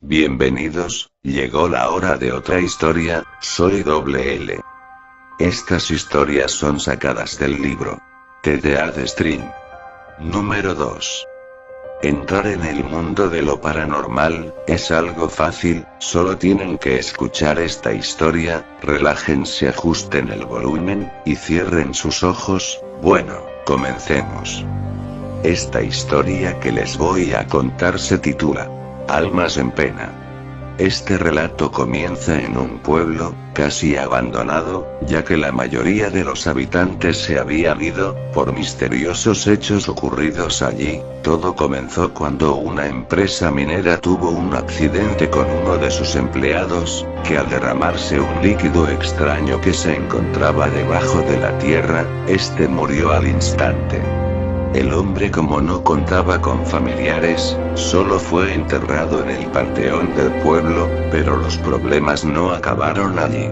Bienvenidos, llegó la hora de otra historia, soy Doble L. Estas historias son sacadas del libro TDA de Stream. Número 2. Entrar en el mundo de lo paranormal es algo fácil, solo tienen que escuchar esta historia, relájense, ajusten el volumen, y cierren sus ojos. Bueno, comencemos. Esta historia que les voy a contar se titula Almas en pena. Este relato comienza en un pueblo, casi abandonado, ya que la mayoría de los habitantes se habían ido, por misteriosos hechos ocurridos allí. Todo comenzó cuando una empresa minera tuvo un accidente con uno de sus empleados, que al derramarse un líquido extraño que se encontraba debajo de la tierra, este murió al instante. El hombre, como no contaba con familiares, solo fue enterrado en el panteón del pueblo, pero los problemas no acabaron allí.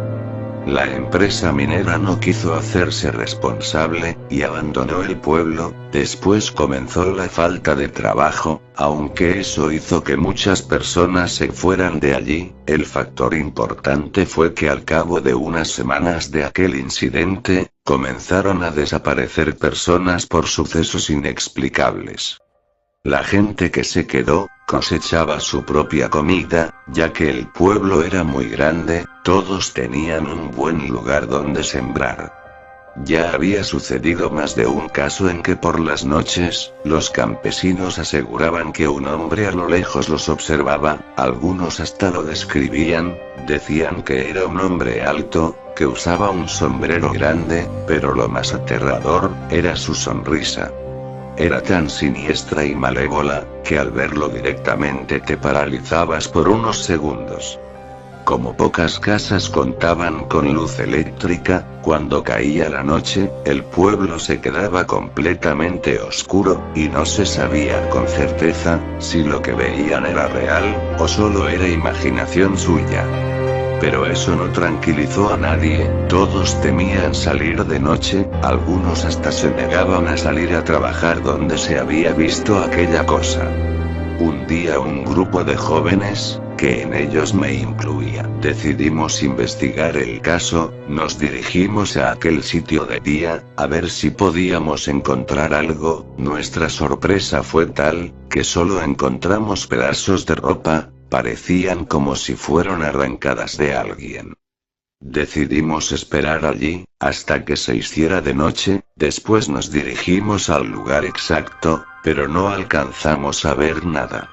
La empresa minera no quiso hacerse responsable, y abandonó el pueblo. Después comenzó la falta de trabajo, aunque eso hizo que muchas personas se fueran de allí. El factor importante fue que al cabo de unas semanas de aquel incidente, comenzaron a desaparecer personas por sucesos inexplicables. La gente que se quedó, cosechaba su propia comida, ya que el pueblo era muy grande, todos tenían un buen lugar donde sembrar. Ya había sucedido más de un caso en que por las noches, los campesinos aseguraban que un hombre a lo lejos los observaba, algunos hasta lo describían, decían que era un hombre alto, que usaba un sombrero grande, pero lo más aterrador, era su sonrisa. Era tan siniestra y malévola, que al verlo directamente te paralizabas por unos segundos. Como pocas casas contaban con luz eléctrica, cuando caía la noche, el pueblo se quedaba completamente oscuro, y no se sabía con certeza, si lo que veían era real, o solo era imaginación suya. Pero eso no tranquilizó a nadie, todos temían salir de noche, algunos hasta se negaban a salir a trabajar donde se había visto aquella cosa. Un día un grupo de jóvenes, que en ellos me incluía, decidimos investigar el caso. Nos dirigimos a aquel sitio de día, a ver si podíamos encontrar algo. Nuestra sorpresa fue tal, que solo encontramos pedazos de ropa, parecían como si fueran arrancadas de alguien. Decidimos esperar allí, hasta que se hiciera de noche, después nos dirigimos al lugar exacto, pero no alcanzamos a ver nada.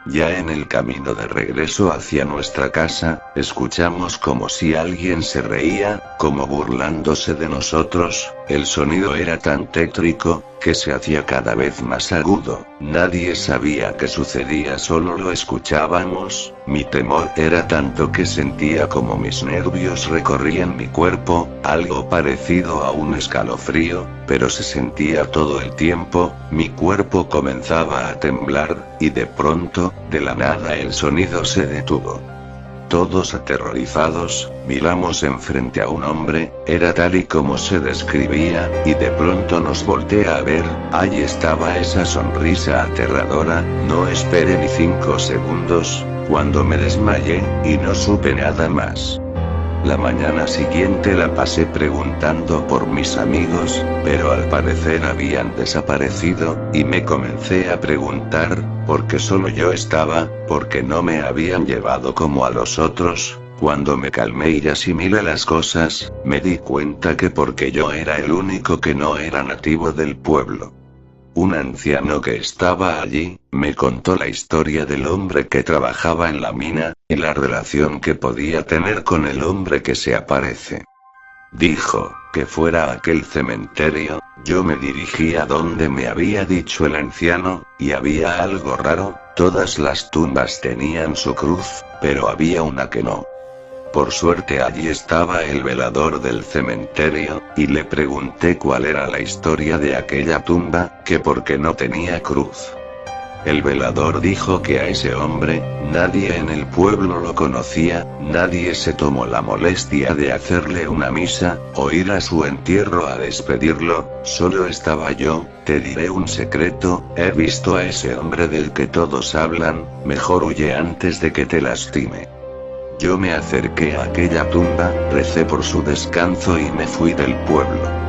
Ya en el camino de regreso hacia nuestra casa, escuchamos como si alguien se reía, como burlándose de nosotros. El sonido era tan tétrico, que se hacía cada vez más agudo. Nadie sabía qué sucedía, solo lo escuchábamos. Mi temor era tanto que sentía como mis nervios recorrían mi cuerpo, algo parecido a un escalofrío, pero se sentía todo el tiempo. Mi cuerpo comenzaba a temblar, y de pronto, de la nada el sonido se detuvo. Todos aterrorizados, miramos enfrente a un hombre, era tal y como se describía, y de pronto nos voltea a ver. Ahí estaba esa sonrisa aterradora. No esperé ni 5 segundos, cuando me desmayé, y no supe nada más. La mañana siguiente la pasé preguntando por mis amigos, pero al parecer habían desaparecido, y me comencé a preguntar, ¿por qué solo yo estaba? ¿Por qué no me habían llevado como a los otros? Cuando me calmé y asimilé las cosas, me di cuenta que porque yo era el único que no era nativo del pueblo. Un anciano que estaba allí, me contó la historia del hombre que trabajaba en la mina, y la relación que podía tener con el hombre que se aparece. Dijo, que fuera a aquel cementerio. Yo me dirigí a donde me había dicho el anciano, y había algo raro, todas las tumbas tenían su cruz, pero había una que no. Por suerte allí estaba el velador del cementerio, y le pregunté cuál era la historia de aquella tumba, que por qué no tenía cruz. El velador dijo que a ese hombre, nadie en el pueblo lo conocía, nadie se tomó la molestia de hacerle una misa, o ir a su entierro a despedirlo, solo estaba yo. Te diré un secreto, he visto a ese hombre del que todos hablan, mejor huye antes de que te lastime. Yo me acerqué a aquella tumba, recé por su descanso y me fui del pueblo.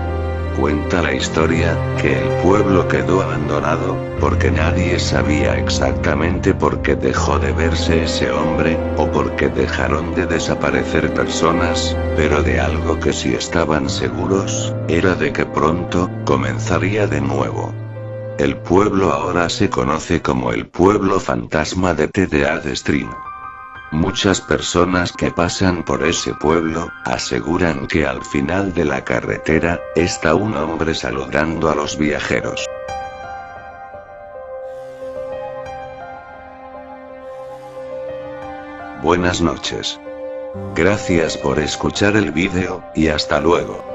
Cuenta la historia, que el pueblo quedó abandonado, porque nadie sabía exactamente por qué dejó de verse ese hombre, o por qué dejaron de desaparecer personas, pero de algo que sí estaban seguros, era de que pronto, comenzaría de nuevo. El pueblo ahora se conoce como el pueblo fantasma de TDA Stream. Muchas personas que pasan por ese pueblo, aseguran que al final de la carretera, está un hombre saludando a los viajeros. Buenas noches. Gracias por escuchar el vídeo, y hasta luego.